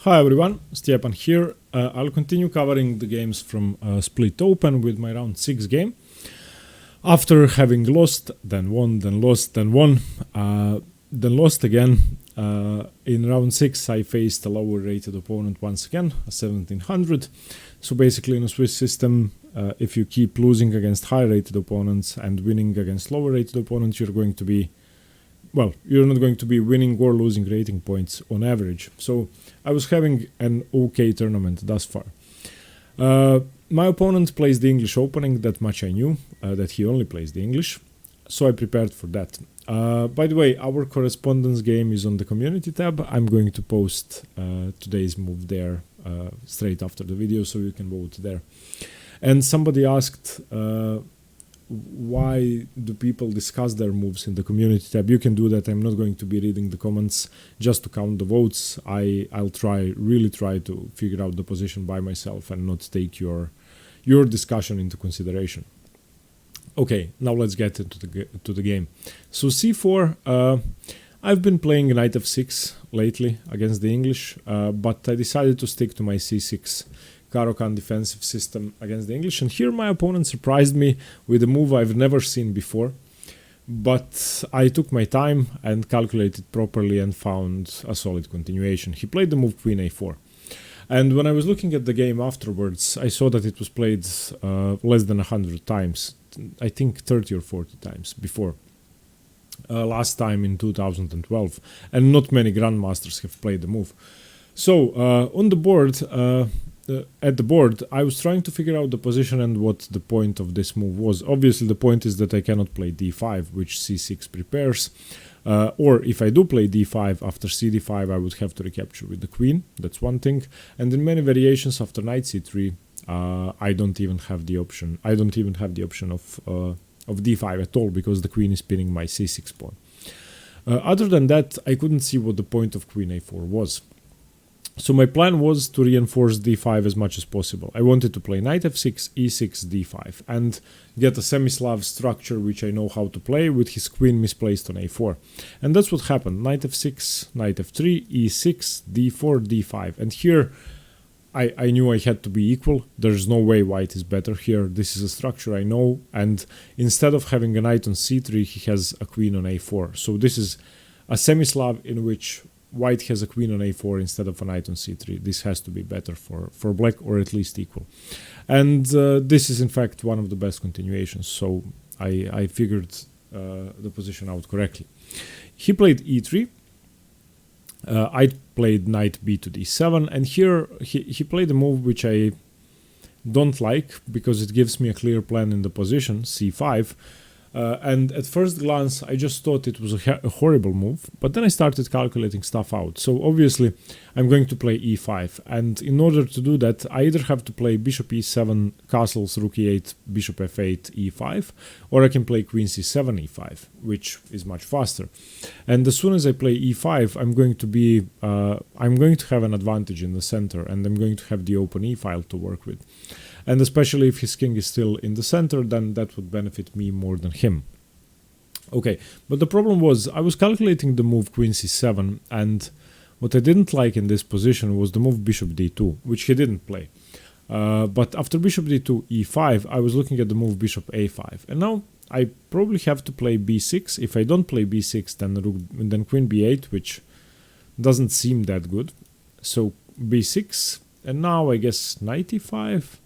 Hi everyone, Stepan here. I'll continue covering the games from Split Open with my round 6 game. After having lost, then won, then lost, then won, then lost again. In round 6 I faced a lower rated opponent once again, a 1700. So basically in a Swiss system, if you keep losing against high rated opponents and winning against lower rated opponents, you're going to be, well, you're not going to be winning or losing rating points on average. So I was having an okay tournament thus far. My opponent plays the English opening, that much I knew, that he only plays the English. So I prepared for that. By the way, our correspondence game is on the community tab. I'm going to post today's move there straight after the video, so you can vote there. And somebody asked, why do people discuss their moves in the community tab? You can do that. I'm not going to be reading the comments just to count the votes. I'll really try to figure out the position by myself and not take your discussion into consideration. Okay, now let's get into the game. So c4, I've been playing knight f6 lately against the English, but I decided to stick to my c6 Caro-Kann defensive system against the English, and here my opponent surprised me with a move I've never seen before, but I took my time and calculated properly and found a solid continuation. He played the move queen a4, and when I was looking at the game afterwards, I saw that it was played less than 100 times, I think 30 or 40 times before. Last time in 2012, and not many grandmasters have played the move. So on the board, at the board, I was trying to figure out the position and what the point of this move was. Obviously, the point is that I cannot play d5, which c6 prepares. Or if I do play d5 after cd5, I would have to recapture with the queen. That's one thing. And in many variations after knight c3, I don't even have the option. I don't even have the option of d5 at all, because the queen is pinning my c6 pawn. Other than that, I couldn't see what the point of queen a4 was. So my plan was to reinforce d5 as much as possible. I wanted to play knight f6, e6, d5, and get a semi-Slav structure which I know how to play, with his queen misplaced on a4. And that's what happened. Knight f6, knight f3, e6, d4, d5. And here I knew I had to be equal. There's no way white is better here. This is a structure I know. And instead of having a knight on c3, he has a queen on a4. So this is a semi-Slav in which white has a queen on a4 instead of a knight on c3. This has to be better for black, or at least equal. And this is in fact one of the best continuations, so I figured the position out correctly. He played e3. I played knight b to d7, and here he played a move which I don't like, because it gives me a clear plan in the position, c5. And at first glance, I just thought it was a horrible move, but then I started calculating stuff out. So obviously, I'm going to play e5, and in order to do that, I either have to play bishop e7, castles, rook e8, bishop f8, e5, or I can play queen c7, e5, which is much faster. And as soon as I play e5, I'm going to have an advantage in the center, and I'm going to have the open e-file to work with. And especially if his king is still in the center, then that would benefit me more than him. Okay, but the problem was, I was calculating the move queen c7, and what I didn't like in this position was the move bishop d2, which he didn't play. But after bishop d2, e5, I was looking at the move bishop a5. And now I probably have to play b6. If I don't play b6, then queen b8, which doesn't seem that good. So b6, and now I guess knight e5.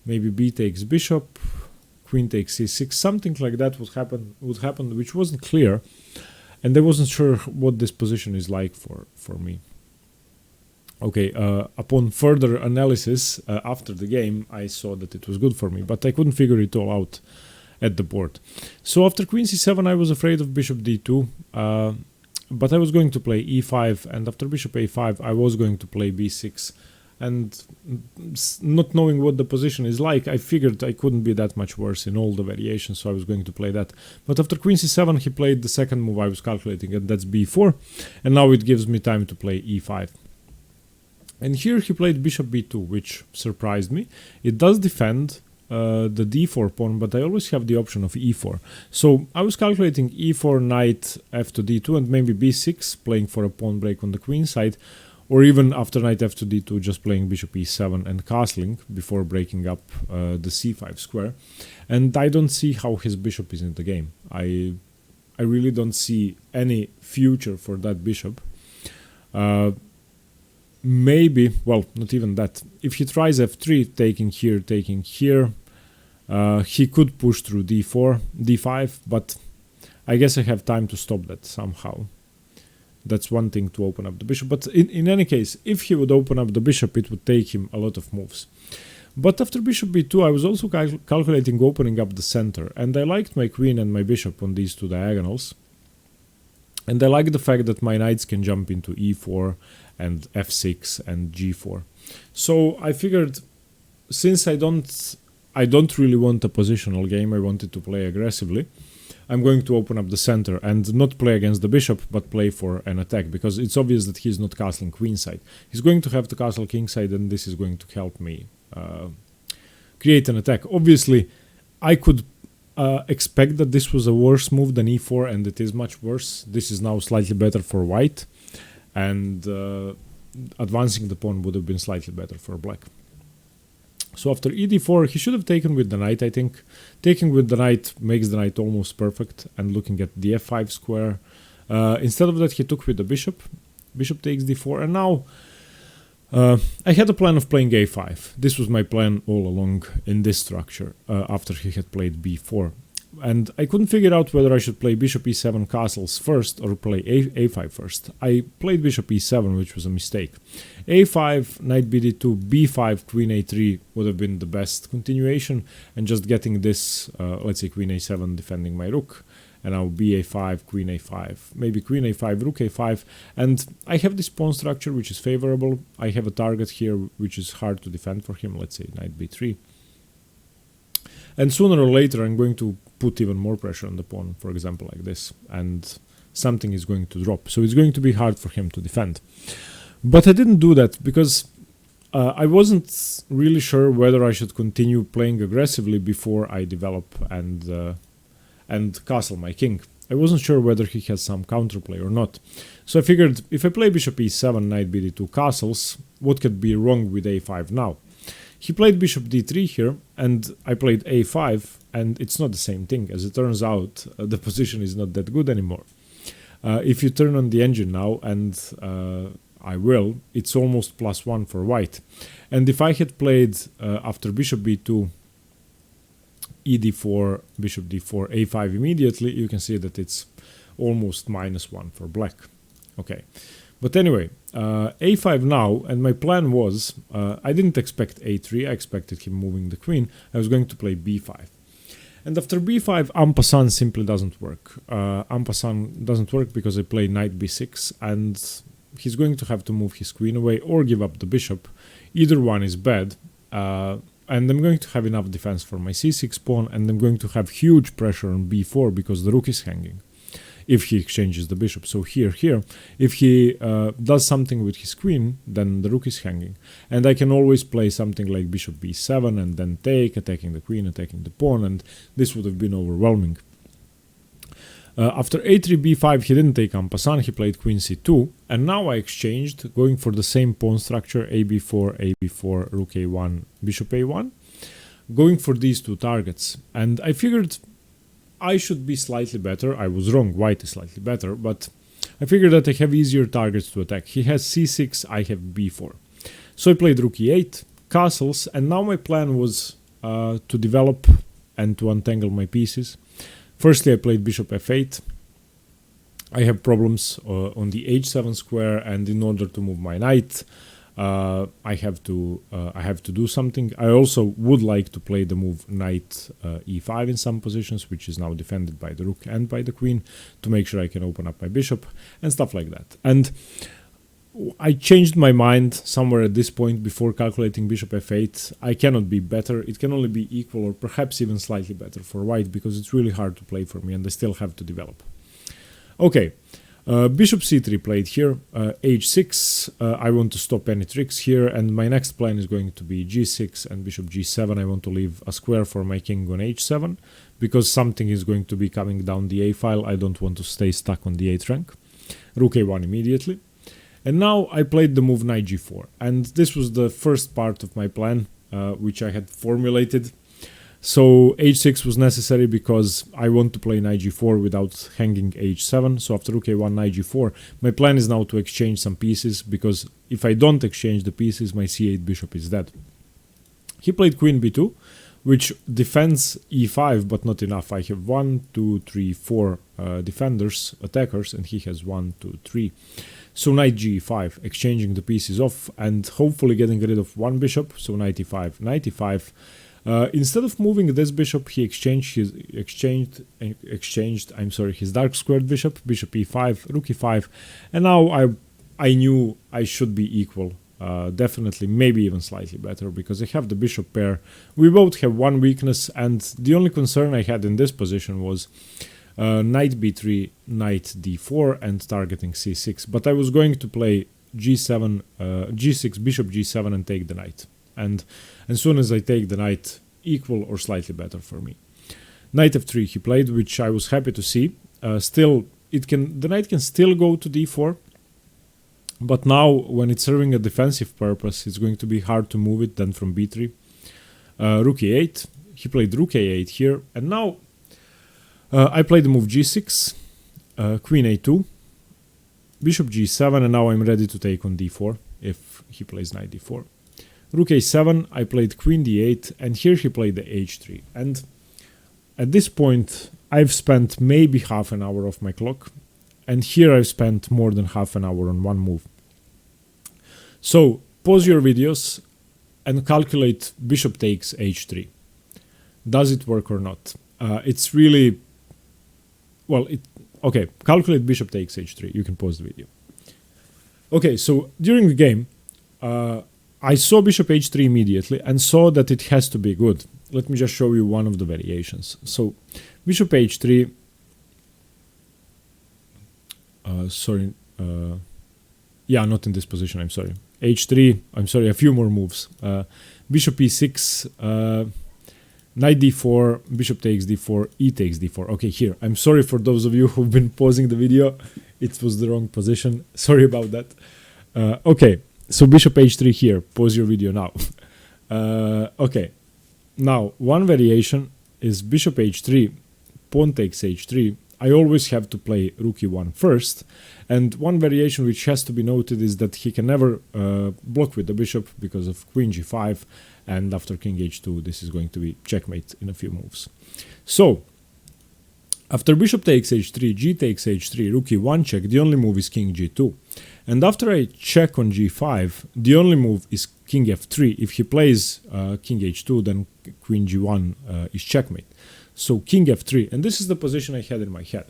Maybe b takes bishop, queen takes c6, something like that would happen, which wasn't clear, and I wasn't sure what this position is like for me. Okay, upon further analysis after the game, I saw that it was good for me, but I couldn't figure it all out at the board. So after queen c7, I was afraid of bishop d2, but I was going to play e5, and after bishop a5, I was going to play b6. And not knowing what the position is like, I figured I couldn't be that much worse in all the variations, so I was going to play that. But after queen c7, he played the second move I was calculating, and that's b4, and now it gives me time to play e5. And here he played bishop b2, which surprised me. It does defend the d4 pawn, but I always have the option of e4. So I was calculating e4, knight f to d2, and maybe b6, playing for a pawn break on the queen side. or even after knight f to d2 just playing bishop e7 and castling before breaking up the c5 square. And I don't see how his bishop is in the game. I really don't see any future for that bishop. Maybe, well, not even that. If he tries f3, taking here, he could push through d4, d5, but I guess I have time to stop that somehow. That's one thing to open up the bishop. But in any case, if he would open up the bishop, it would take him a lot of moves. But after bishop b2, I was also calculating opening up the center. And I liked my queen and my bishop on these two diagonals. And I like the fact that my knights can jump into e4 and f6 and g4. So I figured, since I don't really want a positional game, I wanted to play aggressively, I'm going to open up the center and not play against the bishop, but play for an attack, because it's obvious that he's not castling queenside. He's going to have to castle kingside, and this is going to help me create an attack. Obviously, I could expect that this was a worse move than e4, and it is much worse. This is now slightly better for white, and advancing the pawn would have been slightly better for black. So after ed4, he should have taken with the knight, I think. Taking with the knight makes the knight almost perfect, and looking at the f5 square. Instead of that, he took with the bishop. Bishop takes d4, and now I had a plan of playing a5. This was my plan all along in this structure, after he had played b4. And I couldn't figure out whether I should play bishop e7 castles first or play a5 first. I played bishop e7, which was a mistake. a5, knight bd2, b5, queen a3 would have been the best continuation, and just getting this, let's say queen a7 defending my rook, and now ba5, queen a5, maybe queen a5, rook a5, and I have this pawn structure which is favorable. I have a target here which is hard to defend for him, let's say knight b3. And sooner or later I'm going to put even more pressure on the pawn, for example like this, and something is going to drop. So it's going to be hard for him to defend. But I didn't do that because I wasn't really sure whether I should continue playing aggressively before I develop and castle my king. I wasn't sure whether he has some counterplay or not. So I figured, if I play bishop e7, knight bd2 castles, what could be wrong with a5 now? He played bishop d3 here, and I played a5, and it's not the same thing. As it turns out, the position is not that good anymore. If you turn on the engine now, and I will, it's almost +1 for white. And if I had played after bishop b2, ed4, bishop d4, a5 immediately, you can see that it's almost -1 for black. Okay. But anyway, a5 now, and my plan was, I didn't expect a3, I expected him moving the queen. I was going to play b5. And after b5, en passant simply doesn't work. En passant doesn't work because I play knight b6, and he's going to have to move his queen away or give up the bishop. Either one is bad, and I'm going to have enough defense for my c6 pawn, and I'm going to have huge pressure on b4 because the rook is hanging, if he exchanges the bishop. So here, if he does something with his queen, then the rook is hanging. And I can always play something like bishop b7 and then take, attacking the queen, attacking the pawn, and this would have been overwhelming. After a3, b5, he didn't take en passant, he played queen c2, and now I exchanged, going for the same pawn structure, ab4, rook a1, bishop a1, going for these two targets. And I figured I should be slightly better. I was wrong, white is slightly better, but I figured that I have easier targets to attack. He has c6, I have b4. So I played rook e8, castles, and now my plan was to develop and to untangle my pieces. Firstly, I played bishop f8. I have problems on the h7 square, and in order to move my knight, I have to do something. I also would like to play the move knight e5 in some positions, which is now defended by the rook and by the queen, to make sure I can open up my bishop and stuff like that. And I changed my mind somewhere at this point before calculating bishop f8. I cannot be better. It can only be equal or perhaps even slightly better for white, because it's really hard to play for me and I still have to develop. Okay. Bishop c3 played here, h6, I want to stop any tricks here, and my next plan is going to be g6 and bishop g7. I want to leave a square for my king on h7, because something is going to be coming down the a file. I don't want to stay stuck on the 8th rank. Rook a1 immediately. And now I played the move knight g4, and this was the first part of my plan, which I had formulated. So h6 was necessary because I want to play knight g4 without hanging h7. So after rook a1, knight g4, my plan is now to exchange some pieces, because if I don't exchange the pieces, my c8 bishop is dead. He played queen b2, which defends e5, but not enough. I have 1, 2, 3, 4 defenders, attackers, and he has 1, 2, 3. So knight g5, exchanging the pieces off and hopefully getting rid of one bishop. So knight e5, knight e5. Instead of moving this bishop, he exchanged his dark squared bishop, bishop e5, rook e5, and now I knew I should be equal. Definitely, maybe even slightly better, because I have the bishop pair. We both have one weakness, and the only concern I had in this position was knight b3, knight d4, and targeting c6. But I was going to play g7, g6, bishop g7, and take the knight. And as soon as I take the knight, equal or slightly better for me. Knight f3 he played, which I was happy to see. Still, the knight can still go to d4. But now, when it's serving a defensive purpose, it's going to be hard to move it then from b3. Rook e8. He played rook a8 here. And now, I played the move g6, queen a2, bishop g7, and now I'm ready to take on d4 if he plays knight d4. Rook a7, I played queen d8, and here he played the h3. And at this point, I've spent maybe half an hour of my clock. And here I've spent more than half an hour on one move. So pause your videos and calculate bishop takes h3. Does it work or not? It's really, well, okay, calculate bishop takes h3. You can pause the video. Okay, so during the game, I saw bishop h3 immediately and saw that it has to be good. Let me just show you one of the variations. So bishop h3, yeah, not in this position, I'm sorry. h3, I'm sorry, a few more moves. Bishop e6, knight d4, bishop takes d4, e takes d4. Okay, here, I'm sorry for those of you who've been pausing the video. It was the wrong position. Sorry about that. Okay, so bishop h3 here. Pause your video now. Okay, now one variation is bishop h3, pawn takes h3. I always have to play rook e1 first, and one variation which has to be noted is that he can never block with the bishop because of queen g5, and after king h2 this is going to be checkmate in a few moves. So after bishop takes h3, g takes h3, rook e1 check, the only move is king g2. And after I check on g5, the only move is king f3. If he plays king h2, then queen g1 is checkmate. So king f3, and this is the position I had in my head.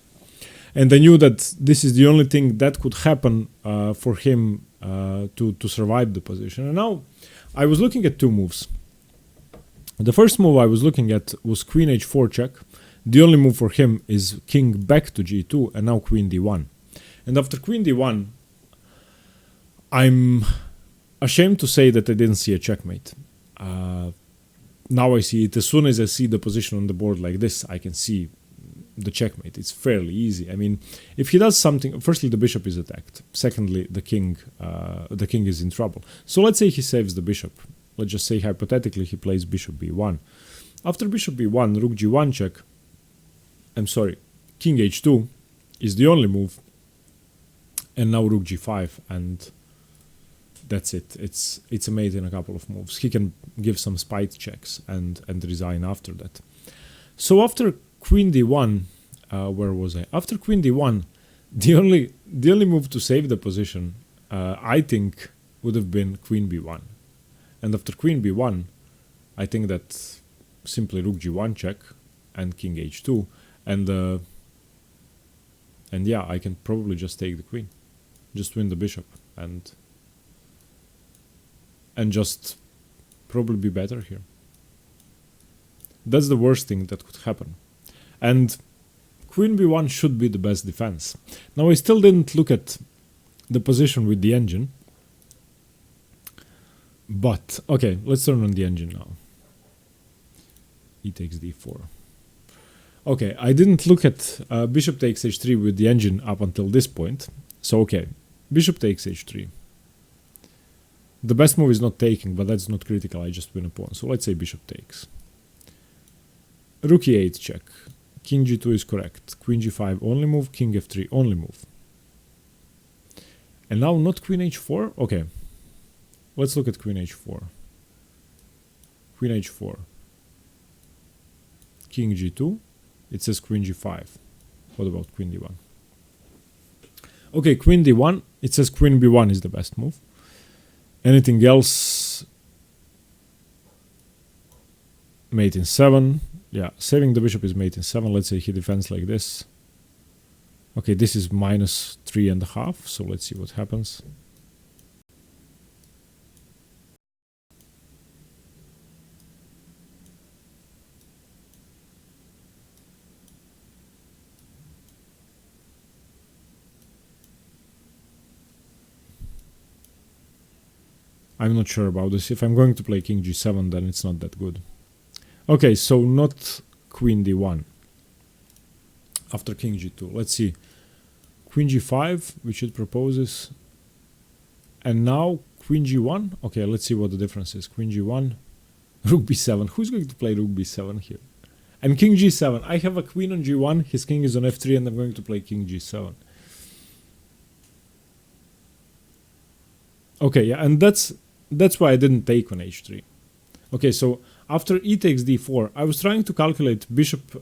And I knew that this is the only thing that could happen for him to survive the position. And now I was looking at two moves. The first move I was looking at was queen h4 check. The only move for him is king back to g2, and now queen d1. And after queen d1, I'm ashamed to say that I didn't see a checkmate. Now I see it. As soon as I see the position on the board like this, I can see the checkmate. It's fairly easy. I mean, if he does something, firstly, the bishop is attacked. Secondly, the king is in trouble. So let's say he saves the bishop. Let's just say hypothetically he plays bishop b1. After bishop b1, rook g1 check. I'm sorry, king h2 is the only move. And now rook g5, and that's it. It's a mate in a couple of moves. He can give some spite checks and resign after that. So after queen d1, where was I? After queen d1, the only move to save the position, I think, would have been queen b1. And after queen b1, I think that simply rook g1 check and king h2, and yeah, I can probably just take the queen, just win the bishop, and just probably be better here. That's the worst thing that could happen. And queen b1 should be the best defense. Now I still didn't look at the position with the engine. But, okay, let's turn on the engine now. E takes d4. Okay, I didn't look at bishop takes h3 with the engine up until this point. So, okay, Bishop takes h3. The best move is not taking, but that's not critical, I just win a pawn. So let's say bishop takes. Rook e8 check. King g2 is correct. Queen g5 only move, king f3 only move. And now not queen h4? Okay. Let's look at queen h4. Queen h4. King g2. It says queen g5. What about queen d1? Okay, queen d1. It says queen b1 is the best move. Anything else? Mate in 7. Yeah, saving the bishop is mate in 7. Let's say he defends like this. Okay, this is minus 3.5. So let's see what happens. I'm not sure about this. If I'm going to play king g7, then it's not that good. Okay, so not queen d1 after king g2. Let's see. Queen g5, which it proposes. And now queen g1. Okay, let's see what the difference is. Queen g1, rook b7. Who's going to play rook b7 here? And king g7. I have a queen on g1. His king is on f3, and I'm going to play king g7. Okay, yeah, and that's why I didn't take on h3. Okay, so after e takes d4, I was trying to calculate bishop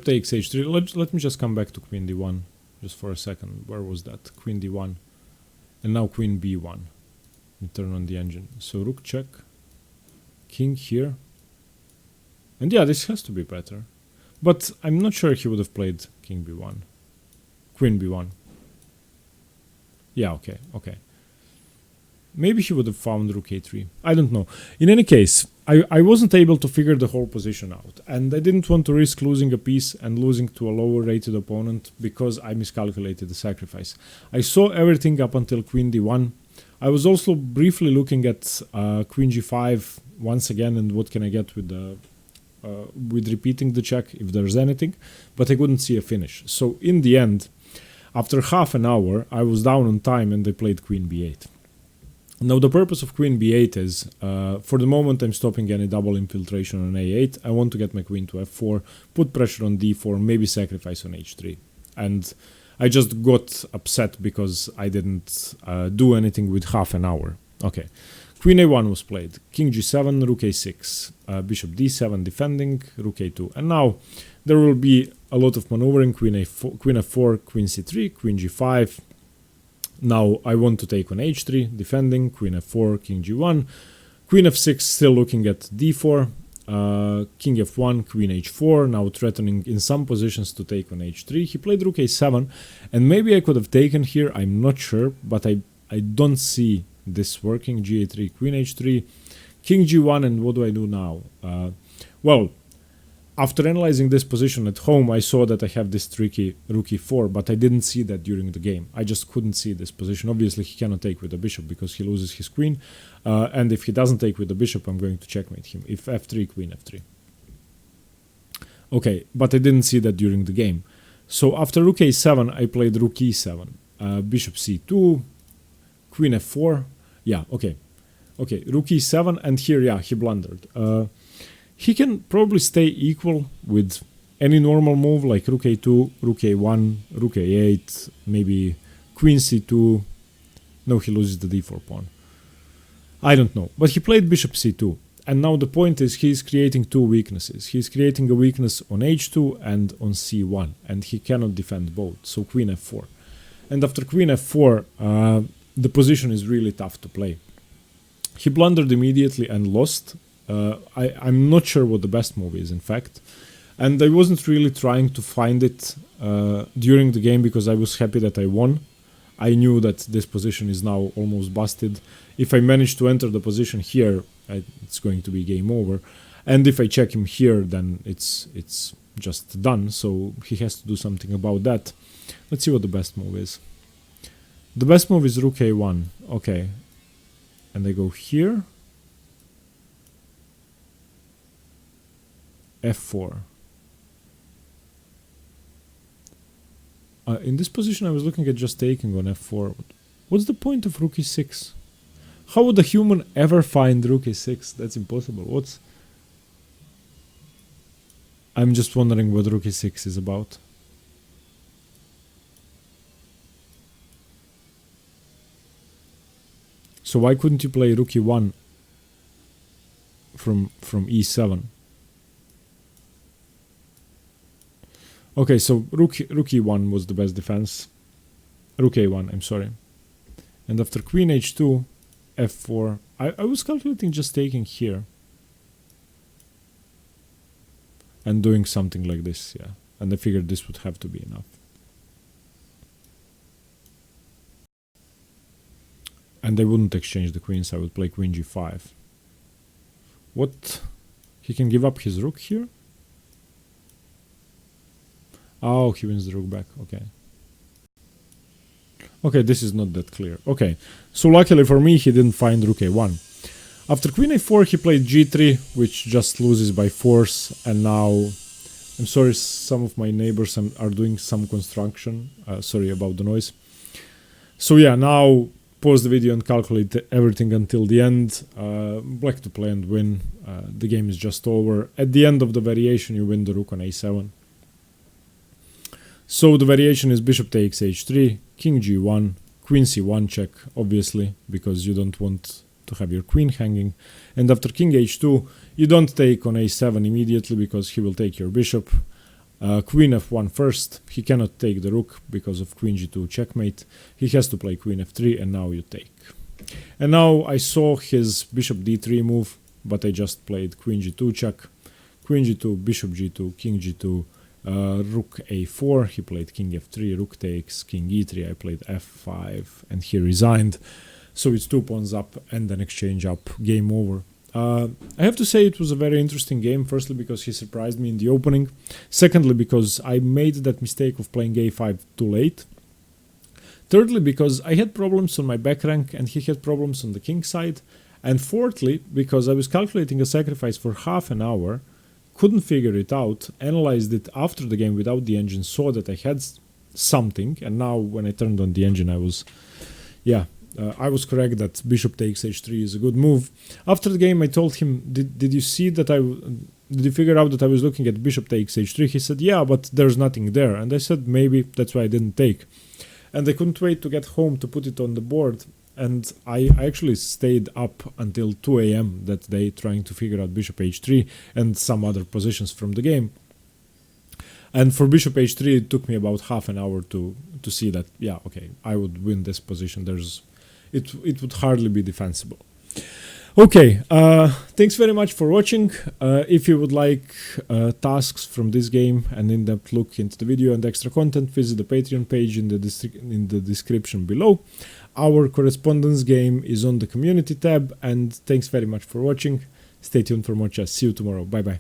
takes h3. Let me just come back to queen d1 just for a second. Where was that? Queen d1. And now queen b1. And turn on the engine. So rook check. King here. And yeah, this has to be better. But I'm not sure he would have played king b1. Queen b1. Yeah, okay. Maybe he would have found rook a3. I don't know. In any case, I wasn't able to figure the whole position out. And I didn't want to risk losing a piece and losing to a lower rated opponent because I miscalculated the sacrifice. I saw everything up until queen d1. I was also briefly looking at queen g5 once again and what can I get with the with repeating the check if there's anything. But I couldn't see a finish. So in the end, after half an hour, I was down on time and I played queen b8. Now the purpose of queen b8 is, for the moment I'm stopping any double infiltration on a8. I want to get my queen to f4, put pressure on d4, maybe sacrifice on h3. And I just got upset because I didn't do anything with half an hour. Okay, queen a1 was played, king g7, rook a6, bishop d7 defending, rook a2. And now there will be a lot of maneuvering, queen f4, queen c3, queen g5. Now I want to take on h3, defending, queen f4, king g1, queen f6, still looking at d4, king f1, queen h4, now threatening in some positions to take on h3. He played rook a7, and maybe I could have taken here, I'm not sure, but I don't see this working. G8, queen h3, king g1, and what do I do now? Well, after analyzing this position at home, I saw that I have this tricky rook e4, but I didn't see that during the game. I just couldn't see this position. Obviously, he cannot take with the bishop because he loses his queen. And if he doesn't take with the bishop, I'm going to checkmate him. If f3, queen f3. Okay, but I didn't see that during the game. So after rook a7, I played rook e7, bishop c2, queen f4. Yeah, okay. Okay, rook e7, and here, yeah, he blundered. He can probably stay equal with any normal move like rook a2, rook a1, rook a8, maybe queen c2. No, he loses the d4 pawn. I don't know. But he played bishop c2. And now the point is he's creating two weaknesses. He's creating a weakness on h2 and on c1. And he cannot defend both. So queen f4. And after queen f4, the position is really tough to play. He blundered immediately and lost. I'm not sure what the best move is, in fact. And I wasn't really trying to find it during the game because I was happy that I won. I knew that this position is now almost busted. If I manage to enter the position here, it's going to be game over. And if I check him here, then it's just done. So he has to do something about that. Let's see what the best move is. The best move is rook a1. Okay. And I go here. f4. In this position, I was looking at just taking on f4. What's the point of rook e6? How would a human ever find rook e6? That's impossible. I'm just wondering what rook e6 is about. So why couldn't you play rook e1 from e7? Okay, so rook e1 was the best defense. Rook a1, I'm sorry. And after queen h2, f4, I was calculating just taking here. And doing something like this, yeah. And I figured this would have to be enough. And I wouldn't exchange the queens, I would play queen g5. What? He can give up his rook here? Oh, he wins the rook back, okay. Okay, this is not that clear. Okay, so luckily for me, he didn't find rook a1. After queen a4, he played g3, which just loses by force, and now... I'm sorry, some of my neighbors are doing some construction. Sorry about the noise. So yeah, now pause the video and calculate everything until the end. Black to play and win. The game is just over. At the end of the variation, you win the rook on a7. So the variation is bishop takes h3, king g1, queen c1 check, obviously, because you don't want to have your queen hanging. And after king h2, you don't take on a7 immediately because he will take your bishop. Queen f1 first, he cannot take the rook because of queen g2 checkmate. He has to play queen f3 and now you take. And now I saw his bishop d3 move, but I just played queen g2 check, queen g2, bishop g2, king g2, rook a4, he played king f3, rook takes, king e3, I played f5, and he resigned. So it's 2 pawns up and then exchange up, game over. I have to say it was a very interesting game, firstly because he surprised me in the opening, secondly because I made that mistake of playing a5 too late, thirdly because I had problems on my back rank and he had problems on the king side, and fourthly because I was calculating a sacrifice for half an hour, couldn't figure it out, analyzed it after the game without the engine, saw that I had something, and now when I turned on the engine I was, I was correct that bishop takes h3 is a good move. After the game I told him, did you see that did you figure out that I was looking at bishop takes h3? He said, yeah, but there's nothing there. And I said, maybe that's why I didn't take. And I couldn't wait to get home to put it on the board. And I actually stayed up until 2 a.m. that day trying to figure out bishop h3 and some other positions from the game. And for bishop h3 it took me about half an hour to see that, yeah, okay, I would win this position. It would hardly be defensible. Okay, thanks very much for watching. If you would like tasks from this game, an in-depth look into the video and extra content, visit the Patreon page in the description below. Our correspondence game is on the community tab, and thanks very much for watching. Stay tuned for more chess. See you tomorrow. Bye bye.